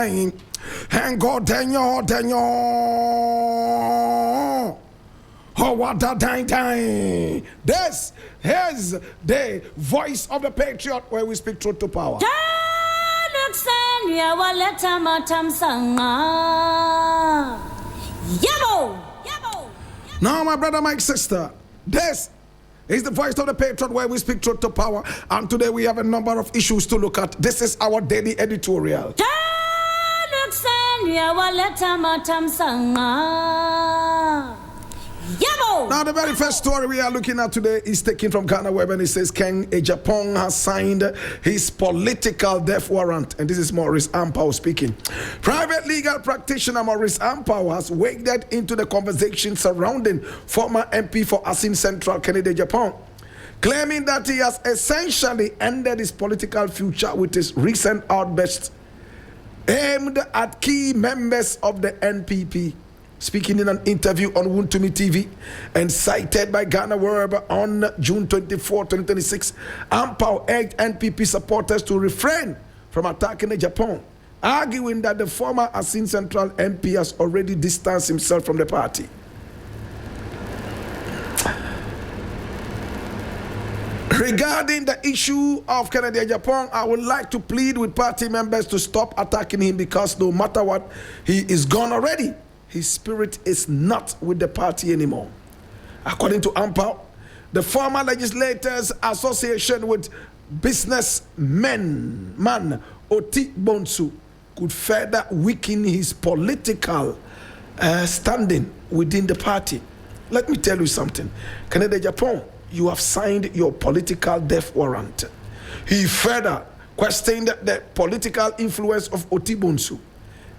time. And go tenyo. Oh, what a time. This is the voice of the Patriot, where we speak truth to power. Now, my brother, my sister, this is the voice of the Patriot, where we speak truth to power. And today we have a number of issues to look at. This is our daily editorial. Now, the very first story we are looking at today is taken from Ghana Web, and it says King Agyapong has signed his political death warrant. And this is Maurice Ampaw speaking. Private legal practitioner Maurice Ampaw has waded into the conversation surrounding former MP for Asin Central, Kennedy Agyapong, claiming that he has essentially ended his political future with his recent outburst aimed at key members of the NPP. Speaking in an interview on Wuntumi TV and cited by Ghana Web on June 24, 2026, Ampaw urged NPP supporters to refrain from attacking Agyapong, arguing that the former Asin Central MP has already distanced himself from the party. Regarding the issue of Kennedy Agyapong, I would like to plead with party members to stop attacking him, because no matter what, he is gone already. His spirit is not with the party anymore. According to Ampaw, the former Legislators Association with Businessmen, Oti Bonsu, could further weaken his political standing within the party. Let me tell you something. Kennedy Agyapong, you have signed your political death warrant. He further questioned the political influence of Oti Bonsu,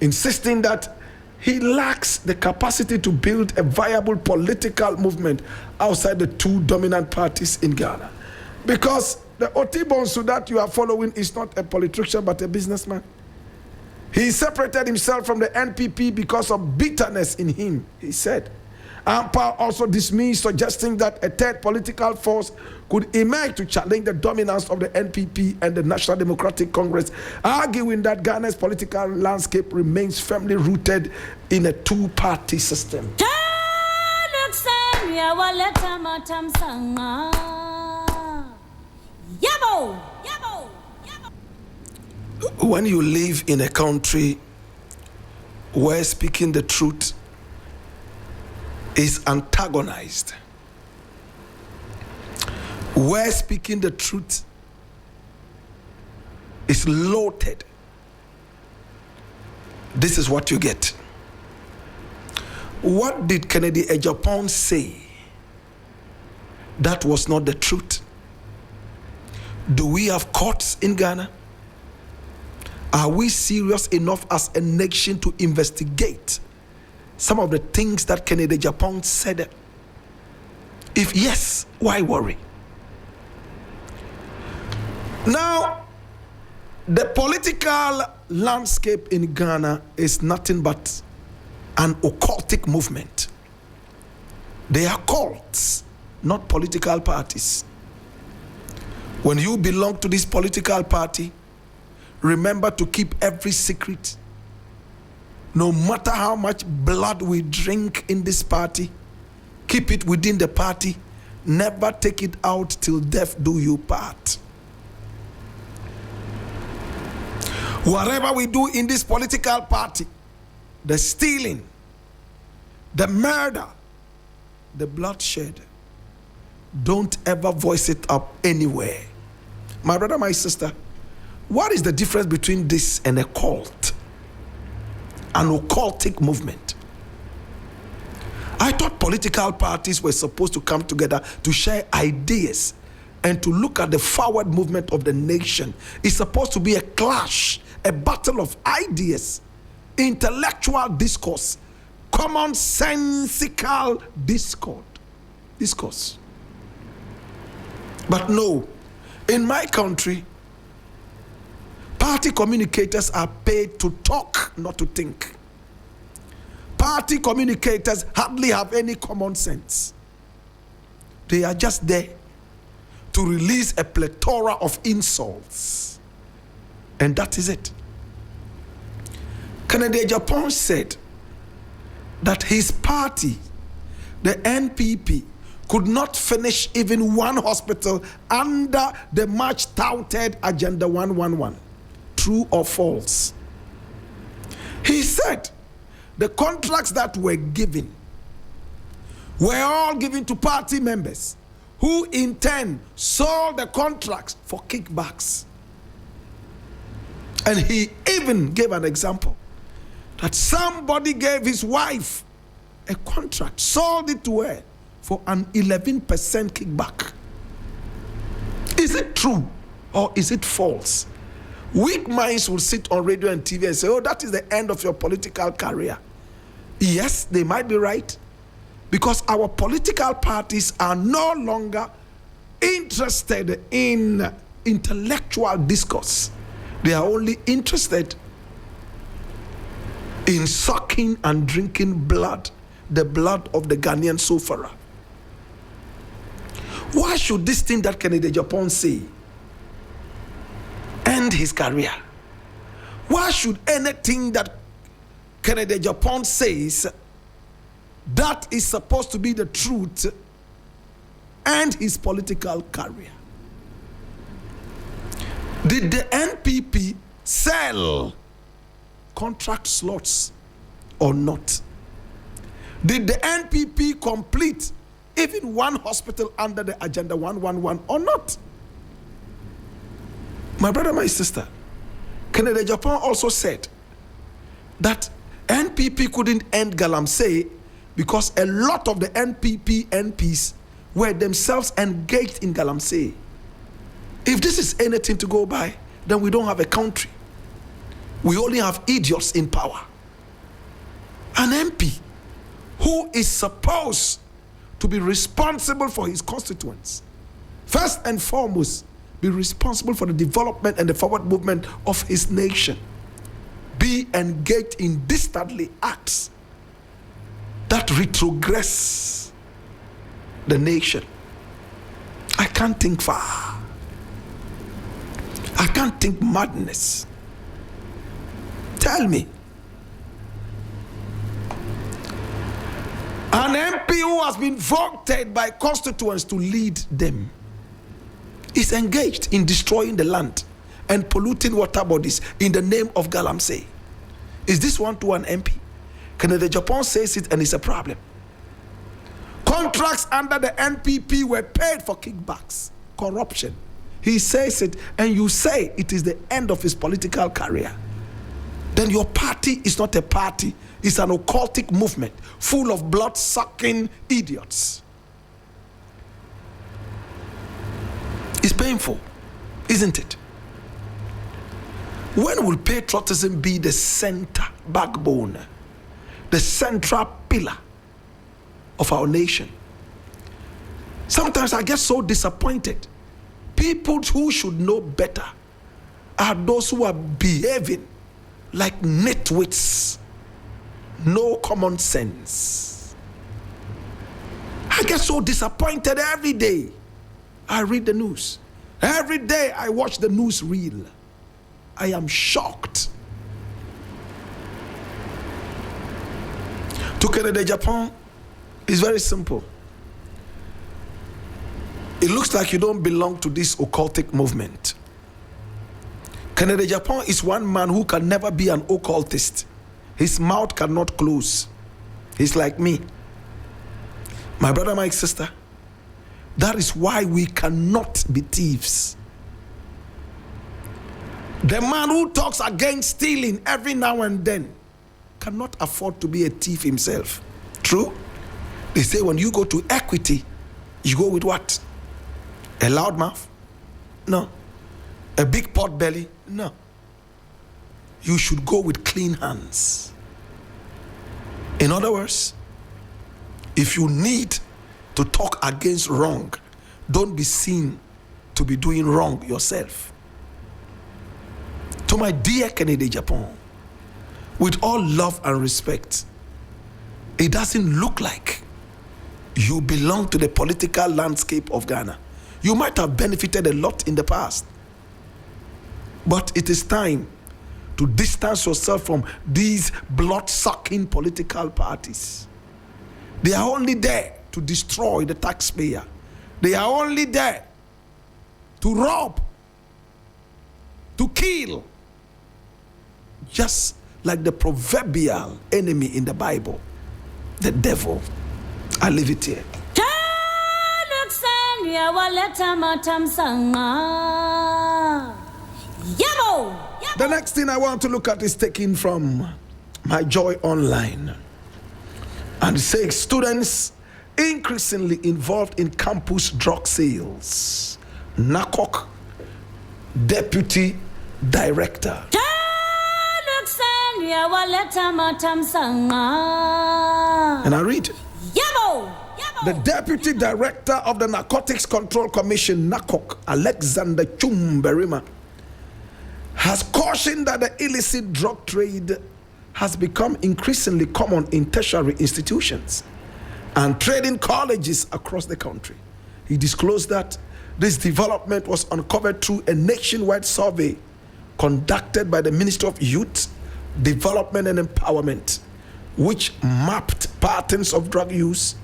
insisting that he lacks the capacity to build a viable political movement outside the two dominant parties in Ghana. Because the Oti Bonsu that you are following is not a politician but a businessman. He separated himself from the NPP because of bitterness in him, he said. Ampaw also dismissed suggesting that a third political force could emerge to challenge the dominance of the NPP and the National Democratic Congress, arguing that Ghana's political landscape remains firmly rooted in a two-party system. When you live in a country where speaking the truth is antagonized, where speaking the truth is loaded, this is what you get. What did Kennedy Agyapong say that was not the truth? Do we have courts in Ghana? Are we serious enough as a nation to investigate some of the things that Kennedy Agyapong said? If yes, why worry? Now, the political landscape in Ghana is nothing but an occultic movement. They are cults, not political parties. When you belong to this political party, remember to keep every secret. No matter how much blood we drink in this party, keep it within the party. Never take it out till death do you part. Whatever we do in this political party, the stealing, the murder, the bloodshed, don't ever voice it up anywhere. My brother, my sister, what is the difference between this and a cult? An occultic movement. I thought political parties were supposed to come together to share ideas and to look at the forward movement of the nation. It's supposed to be a clash, a battle of ideas, intellectual discourse, commonsensical discourse. But no, in my country, party communicators are paid to talk, not to think. Party communicators hardly have any common sense. They are just there to release a plethora of insults. And that is it. Kennedy Agyapong said that his party, the NPP, could not finish even one hospital under the much touted Agenda 111. True or false? He said the contracts that were given were all given to party members who in turn sold the contracts for kickbacks. And he even gave an example that somebody gave his wife a contract, sold it to her for an 11% kickback. Is it true or is it false? Weak minds will sit on radio and TV and say, oh, that is the end of your political career. Yes, they might be right, because our political parties are no longer interested in intellectual discourse. They are only interested in sucking and drinking blood, the blood of the Ghanaian sufferer. Why should this thing that Kennedy Agyapong say end his career? Why should anything that Kennedy Agyapong says that is supposed to be the truth end his political career? Did the NPP sell contract slots or not? Did the NPP complete even one hospital under the Agenda 111 or not? My brother, my sister, Kennedy Agyapong also said that NPP couldn't end Galamsey because a lot of the NPP MPs were themselves engaged in Galamsey. If this is anything to go by, then we don't have a country. We only have idiots in power. An MP who is supposed to be responsible for his constituents, first and foremost, be responsible for the development and the forward movement of his nation, be engaged in dastardly acts that retrogress the nation. I can't think far. I can't think madness. Tell me. An MP who has been voted by constituents to lead them is engaged in destroying the land and polluting water bodies in the name of Galamsey. Is this one to an MP? Kennedy Agyapong says it and it's a problem. Contracts under the NPP were paid for kickbacks, corruption. He says it and you say it is the end of his political career. Then your party is not a party. It's an occultic movement full of blood-sucking idiots. It's painful, isn't it? When will patriotism be the center backbone, the central pillar of our nation? Sometimes I get so disappointed. People who should know better are those who are behaving like nitwits. No common sense. I get so disappointed every day. I read the news. Every day I watch the news reel. I am shocked. To Kennedy Agyapong, it's very simple. It looks like you don't belong to this occultic movement. Kennedy Agyapong is one man who can never be an occultist. His mouth cannot close. He's like me. My brother, my sister, that is why we cannot be thieves. The man who talks against stealing every now and then cannot afford to be a thief himself. True? They say when you go to equity, you go with what? A loud mouth? No. A big pot belly? No. You should go with clean hands. In other words, if you need to talk against wrong, don't be seen to be doing wrong yourself. To my dear Kennedy Agyapong, with all love and respect, it doesn't look like you belong to the political landscape of Ghana. You might have benefited a lot in the past, but it is time to distance yourself from these blood-sucking political parties. They are only there to destroy the taxpayer. They are only there to rob, to kill, just like the proverbial enemy in the Bible, the devil. I leave it here. The next thing I want to look at is taken from My Joy Online. And it says students increasingly involved in campus drug sales. NACOC Deputy Director. And I read. The Deputy Director of the Narcotics Control Commission, NACOC, Alexander Chumberima, has cautioned that the illicit drug trade has become increasingly common in tertiary institutions and trading colleges across the country. He disclosed that this development was uncovered through a nationwide survey conducted by the Ministry of Youth, Development and Empowerment, which mapped patterns of drug use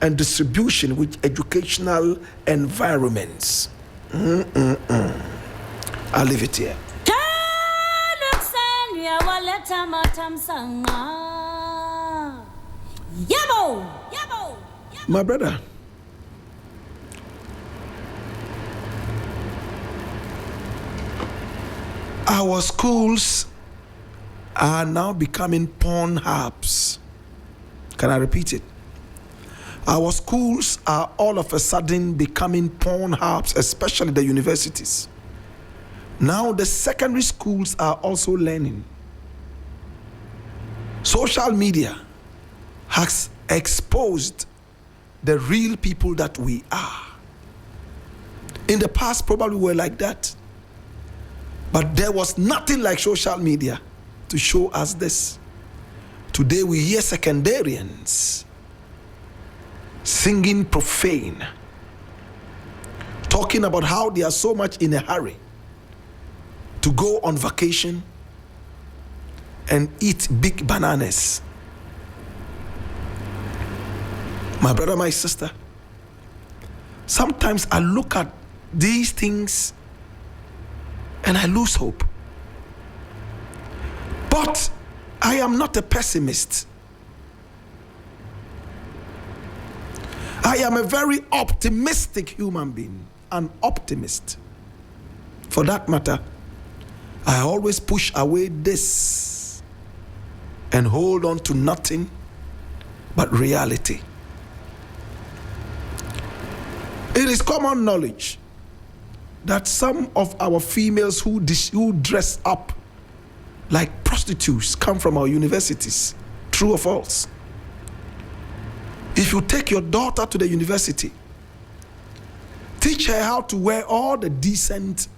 and distribution with educational environments. I'll leave it here. My brother, our schools are now becoming porn hubs. Can I repeat it? Our schools are all of a sudden becoming porn hubs, especially the universities. Now the secondary schools are also learning. Social media has exposed the real people that we are. In the past, probably we were like that. But there was nothing like social media to show us this. Today we hear secondarians singing profane, talking about how they are so much in a hurry to go on vacation and eat big bananas. My brother, my sister, sometimes I look at these things and I lose hope. But I am not a pessimist. I am a very optimistic human being, an optimist. For that matter, I always push away this and hold on to nothing but reality. It is common knowledge that some of our females who dress up like prostitutes come from our universities. True or false? If you take your daughter to the university, teach her how to wear all the decent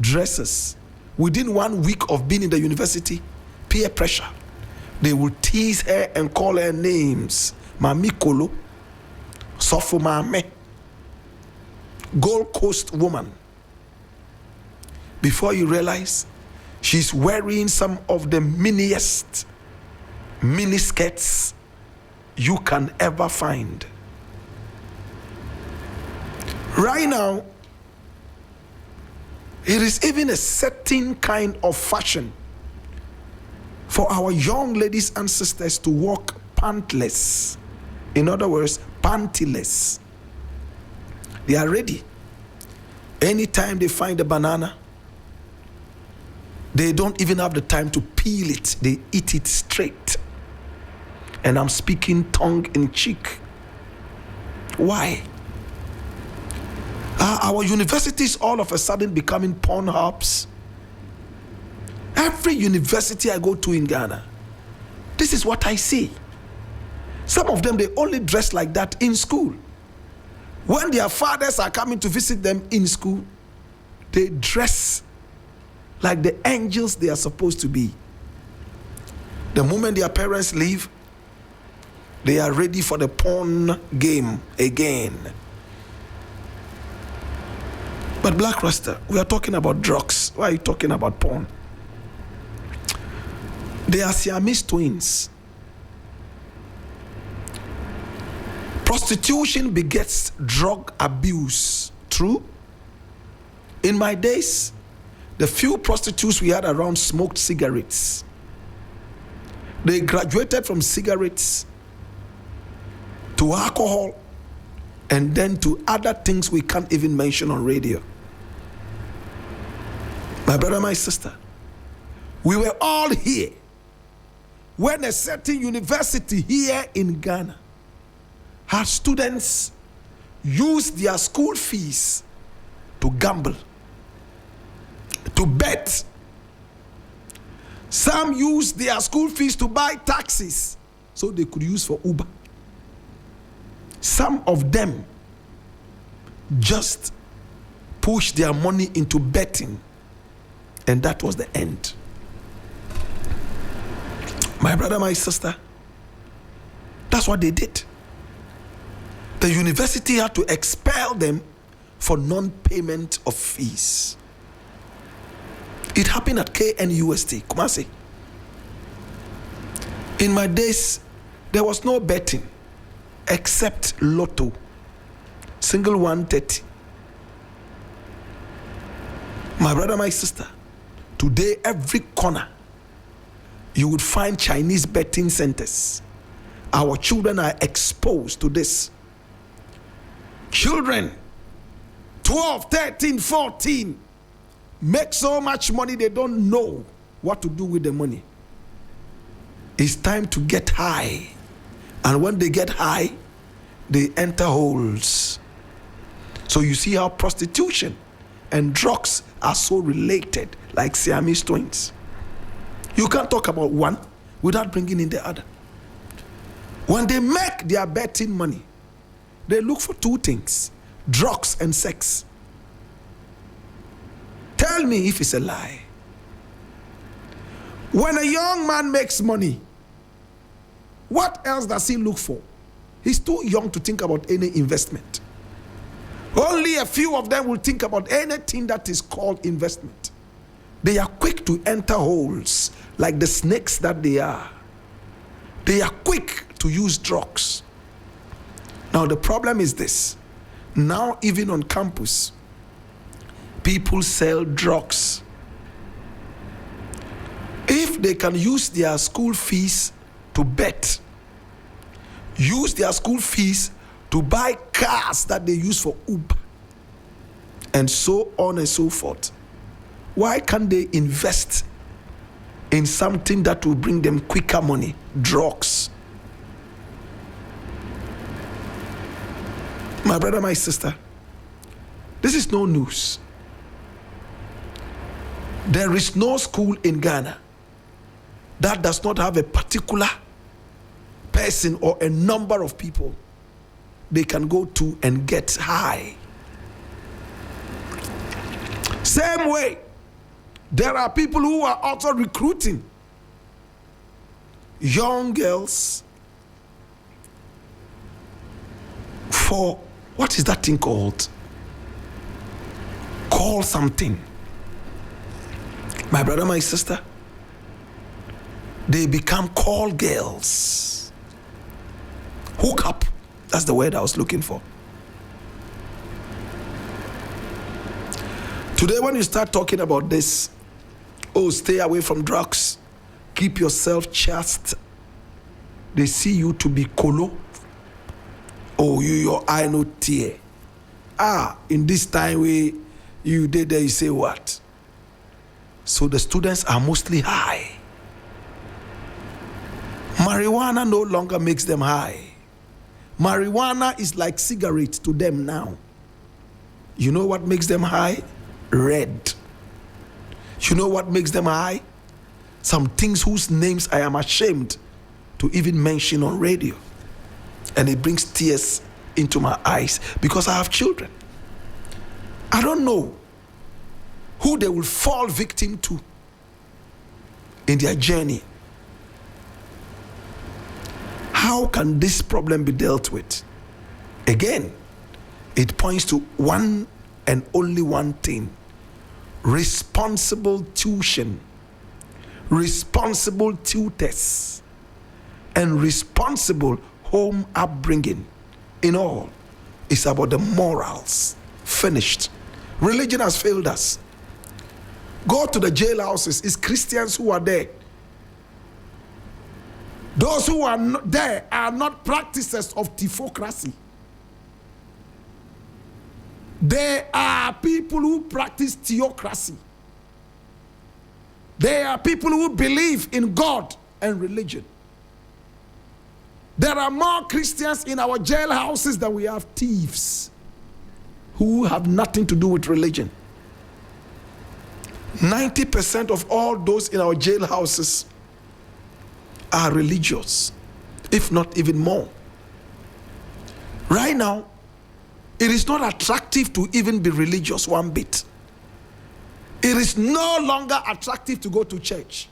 dresses. Within 1 week of being in the university, peer pressure. They will tease her and call her names. Mami Kolo, Sofo Mame, Gold Coast woman. Before you realize, she's wearing some of the miniest miniskirts you can ever find. Right now, it is even a certain kind of fashion for our young ladies and sisters to walk pantless. In other words, pantyless. They are ready. Anytime they find a banana, they don't even have the time to peel it. They eat it straight. And I'm speaking tongue in cheek. Why? Are our universities all of a sudden becoming porn hubs? Every university I go to in Ghana, this is what I see. Some of them, they only dress like that in school. When their fathers are coming to visit them in school, they dress like the angels they are supposed to be. The moment their parents leave, they are ready for the porn game again. But Blakk Rasta, we are talking about drugs. Why are you talking about porn? They are Siamese twins. Prostitution begets drug abuse. True? In my days, the few prostitutes we had around smoked cigarettes. They graduated from cigarettes to alcohol and then to other things we can't even mention on radio. My brother, my sister, we were all here when a certain university here in Ghana had students use their school fees to gamble, to bet. Some used their school fees to buy taxis so they could use for Uber. Some of them just pushed their money into betting, and that was the end. My brother, my sister, that's what they did. The university had to expel them for non-payment of fees. It happened at KNUST, Kumasi. In my days, there was no betting except lotto, single 130. My brother, my sister, today every corner you would find Chinese betting centers. Our children are exposed to this. Children, 12, 13, 14, make so much money they don't know what to do with the money. It's time to get high. And when they get high, they enter holes. So you see how prostitution and drugs are so related, like Siamese twins. You can't talk about one without bringing in the other. When they make their betting money, they look for two things: drugs and sex. Tell me if it's a lie. When a young man makes money, what else does he look for? He's too young to think about any investment. Only a few of them will think about anything that is called investment. They are quick to enter holes like the snakes that they are. They are quick to use drugs. Now the problem is this. Now even on campus, people sell drugs. If they can use their school fees to bet, use their school fees to buy cars that they use for Uber, and so on and so forth, why can't they invest in something that will bring them quicker money? Drugs. My brother, my sister, this is no news. There is no school in Ghana that does not have a particular person or a number of people they can go to and get high. Same way, there are people who are also recruiting young girls for, what is that thing called? Call something. My brother, my sister, they become call girls. Hook up, that's the word I was looking for. Today when you start talking about this, oh, stay away from drugs, keep yourself chaste, they see you to be colo. Oh, your eye no tear. In this time where you did there, you say what? So the students are mostly high. Marijuana no longer makes them high. Marijuana is like cigarettes to them now. You know what makes them high? Red. You know what makes them high? Some things whose names I am ashamed to even mention on radio. And it brings tears into my eyes because I have children. I don't know who they will fall victim to in their journey. How can this problem be dealt with? Again, it points to one and only one thing: responsible tuition, responsible tutors, and responsible home upbringing. In all, it's about the morals. Finished. Religion has failed us. Go to the jailhouses. It's Christians who are there. Those who are not there are not practices of theocracy. They are people who practice theocracy. They are people who believe in God and religion. There are more Christians in our jailhouses than we have thieves who have nothing to do with religion. 90% of all those in our jailhouses are religious, if not even more. Right now, it is not attractive to even be religious one bit. It is no longer attractive to go to church.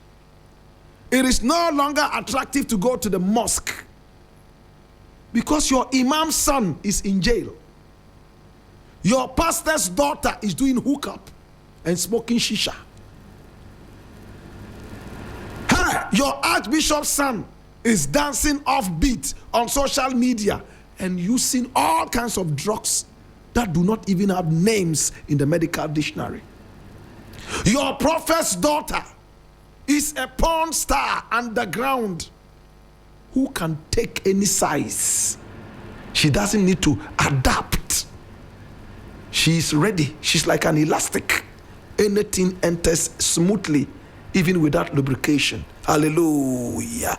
It is no longer attractive to go to the mosque because your imam's son is in jail. Your pastor's daughter is doing hookup and smoking shisha. Your archbishop's son is dancing offbeat on social media and using all kinds of drugs that do not even have names in the medical dictionary. Your prophet's daughter is a porn star underground who can take any size. She doesn't need to adapt. She's ready. She's like an elastic. Anything enters smoothly, even without lubrication. Hallelujah.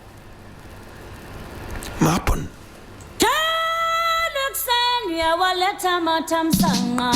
Mapan. Alexandria waleta matam sanga.